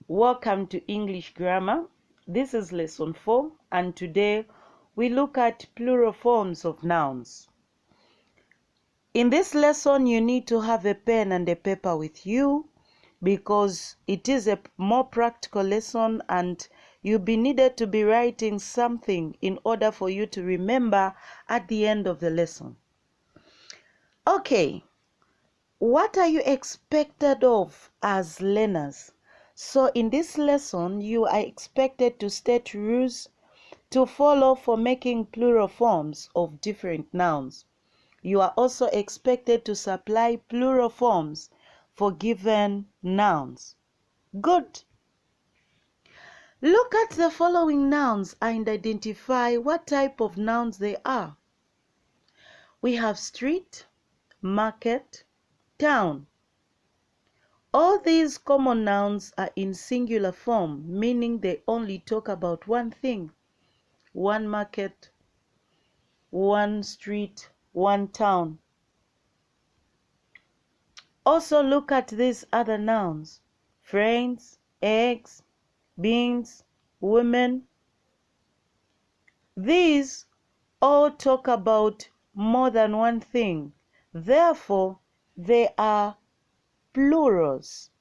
Welcome to English Grammar. This is lesson 4 and today we look at plural forms of nouns. In this lesson you need to have a pen and a paper with you because it is a more practical lesson and you'll be needed to be writing something in order for you to remember at the end of the lesson. Okay, what are you expected of as learners? So in this lesson, you are expected to state rules to follow for making plural forms of different nouns. You are also expected to supply plural forms for given nouns. Good. Look at the following nouns and identify what type of nouns they are. We have street, market, town. All these common nouns are in singular form, meaning they only talk about one thing. One market, one street, one town. Also look at these other nouns. Friends, eggs, beans, women. These all talk about more than one thing. Therefore, they are plurals.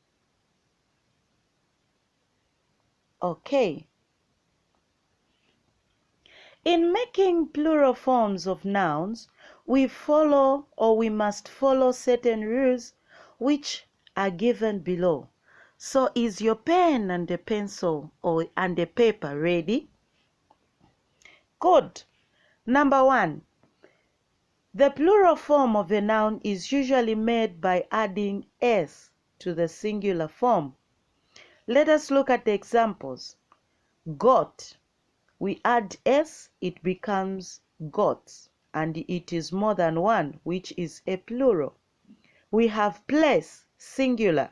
Okay. In making plural forms of nouns, we must follow certain rules which are given below. So is your pen and a pencil and a paper ready? Good. Number 1. The plural form of a noun is usually made by adding s to the singular form. Let us look at the examples. Goat. We add s, it becomes goats, and it is more than one, which is a plural. We have place, singular.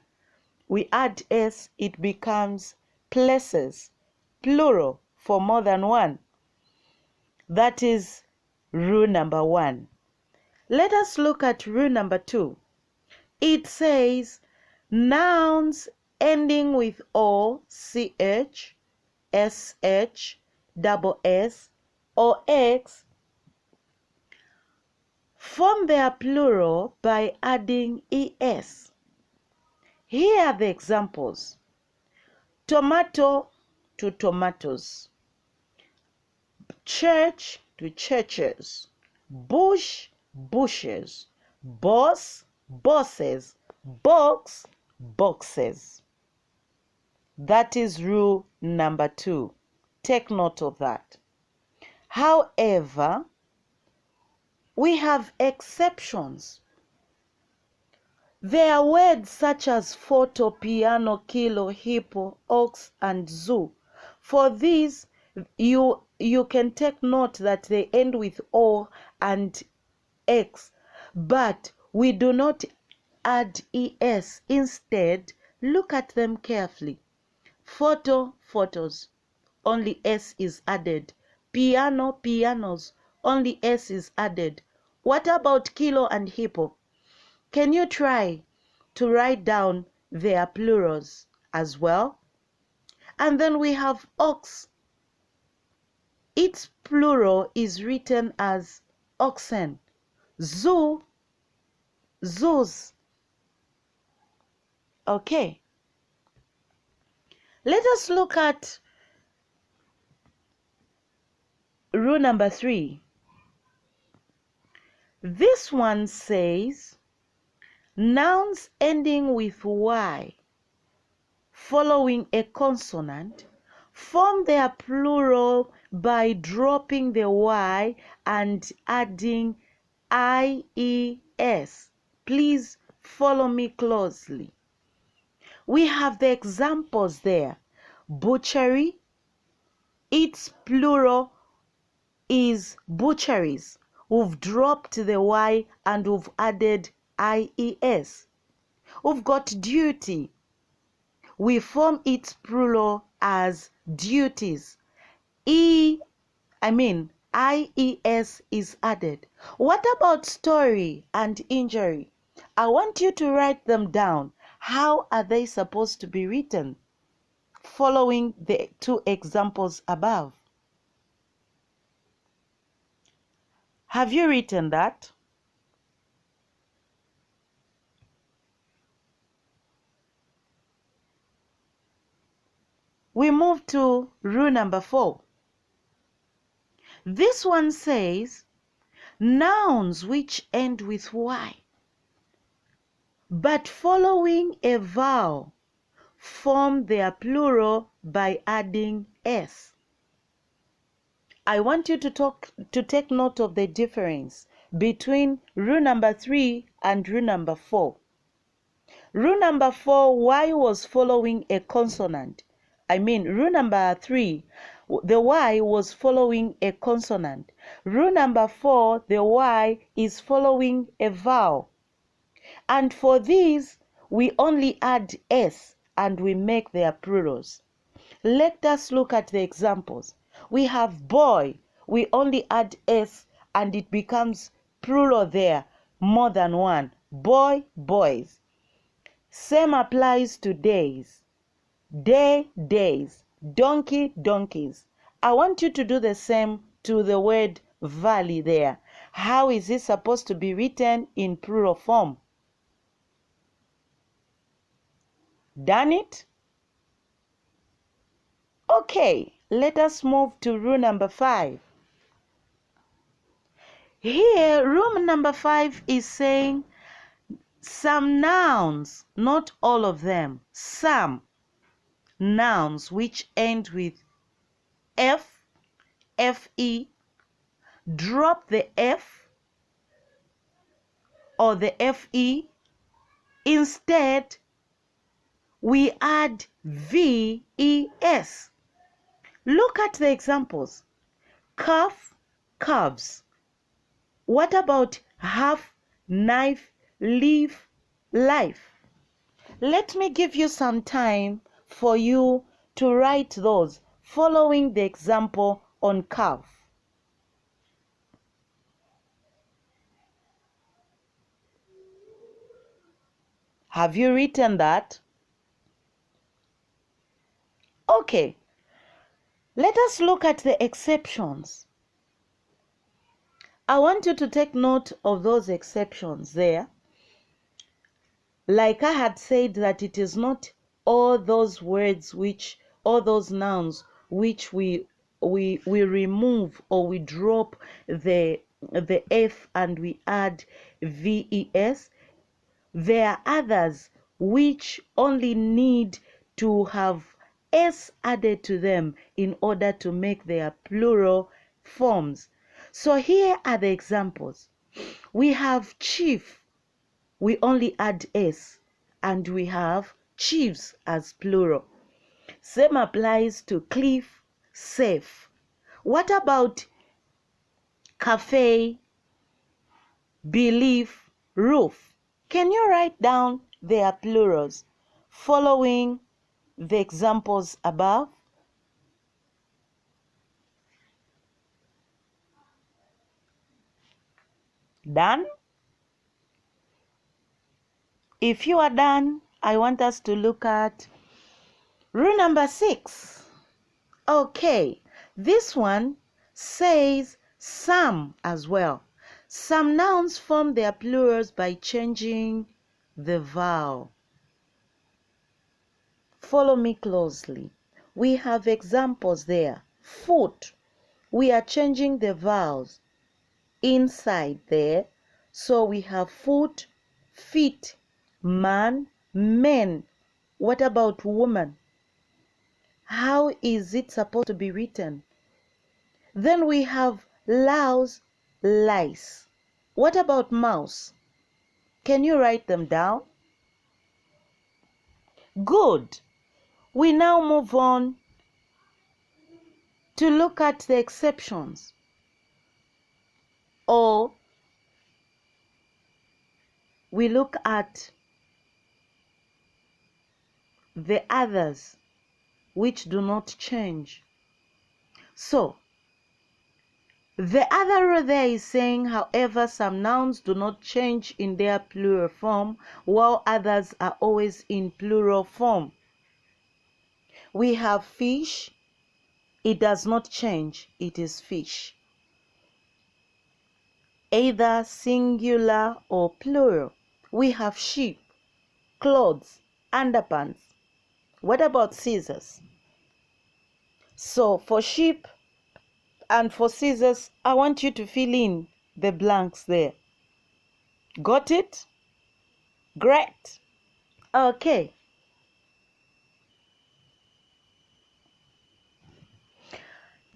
We add s, it becomes places, plural, for more than one. That is rule number 1. Let us look at rule number 2. It says nouns ending with o, ch, sh, double s, or x form their plural by adding es. Here are the examples. Tomato to tomatoes. Church to churches. Bush, bushes. Boss, bosses. Box, boxes. That is rule number 2. Take note of that. However, we have exceptions. There are words such as photo, piano, kilo, hippo, ox, and zoo. For these, you can take note that they end with o and x, but we do not add es. Instead, look at them carefully. Photo, photos, only s is added. Piano, pianos, only s is added. What about kilo and hippo? Can you try to write down their plurals as well? And then we have ox. Its plural is written as oxen. Zoo, zoos. Okay. Let us look at rule number 3. This one says nouns ending with y following a consonant form their plural by dropping the y and adding ies. Please follow me closely. We have the examples there. Butchery, its plural is butcheries. We've dropped the y and we've added ies. We've got duty. We form its plural as duties. ies is added. What about story and injury? I want you to write them down. How are they supposed to be written? following the two examples above. Have you written that? We move to rule number 4. This one says, nouns which end with Y, but following a vowel, form their plural by adding S. I want you to take note of the difference between rule number 3 and rule number 4. Rule number 4, Y was following a consonant. Rule number 3, the Y was following a consonant. Rule number 4, the Y is following a vowel. And for these, we only add S and we make their plurals. Let us look at the examples. We have boy, we only add S and it becomes plural there, more than one. Boy, boys. Same applies to days. Day, days. Donkey, donkeys. I want you to do the same to the word valley there. How is it supposed to be written in plural form? Done it? Okay, let us move to rule number 5. Here, rule number 5 is saying some nouns, not all of them, some nouns which end with F, FE, drop the F or the FE. Instead, we add VES. Look at the examples. Calf, calves. What about half, knife, leaf, life? Let me give you some time for you to write those following the example on calf. Have you written that? Okay, let us look at the exceptions. I want you to take note of those exceptions there. Like I had said that it is not all those words all those nouns which we remove or we drop the F and we add VES. There are others which only need to have S added to them in order to make their plural forms. So here are the examples. We have chief, we only add S, and we have chiefs as plural. Same applies to cliff, safe. What about cafe, belief, roof? Can you write down their plurals following the examples above? Done? If you are done, I want us to look at rule number 6. Okay, this one says some as well. Some nouns form their plurals by changing the vowel. Follow me closely. We have examples there. Foot, we are changing the vowels inside there. So we have foot, feet, man, men. What about woman? How is it supposed to be written? Then we have louse, lice. What about mouse? Can you write them down? Good. We now move on to look at the exceptions, or we look at the others which do not change. So, the other rule there is saying, however, some nouns do not change in their plural form, while others are always in plural form. We have fish. It does not change. It is fish. Either singular or plural. We have sheep, clothes, underpants. What about scissors? So for sheep and for scissors, I want you to fill in the blanks there. Got it? Great. Okay.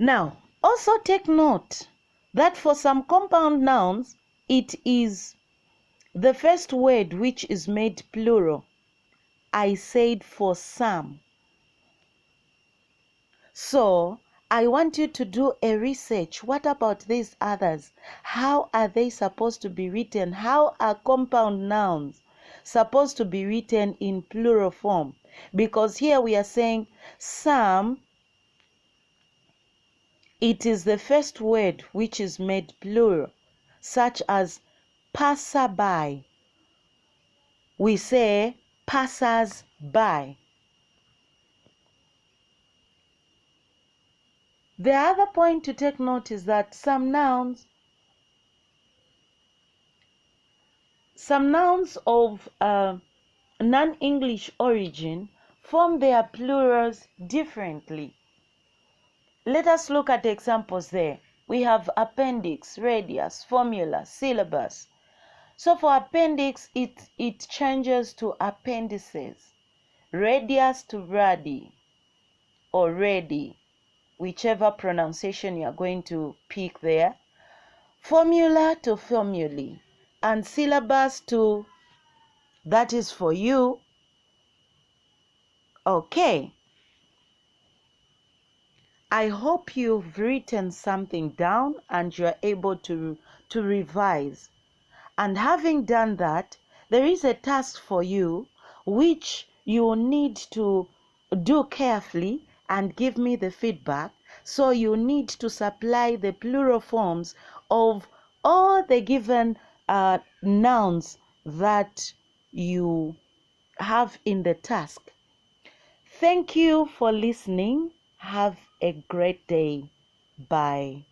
Now, also take note that for some compound nouns, it is the first word which is made plural. I said for some. So, I want you to do a research. What about these others? How are they supposed to be written? How are compound nouns supposed to be written in plural form? Because here we are saying some, it is the first word which is made plural, such as passerby. We say passers by. The other point to take note is that some nouns of non-English origin form their plurals differently. Let us look at examples there. We have appendix, radius, formula, syllabus. So for appendix, it changes to appendices. Radius to radi or ready, whichever pronunciation you are going to pick there. Formula to formulae, and syllabus to that is for you. Okay. I hope you've written something down and you're able to revise. And having done that, there is a task for you which you need to do carefully and give me the feedback. So you need to supply the plural forms of all the given nouns that you have in the task. Thank you for listening. Have a great day. Bye.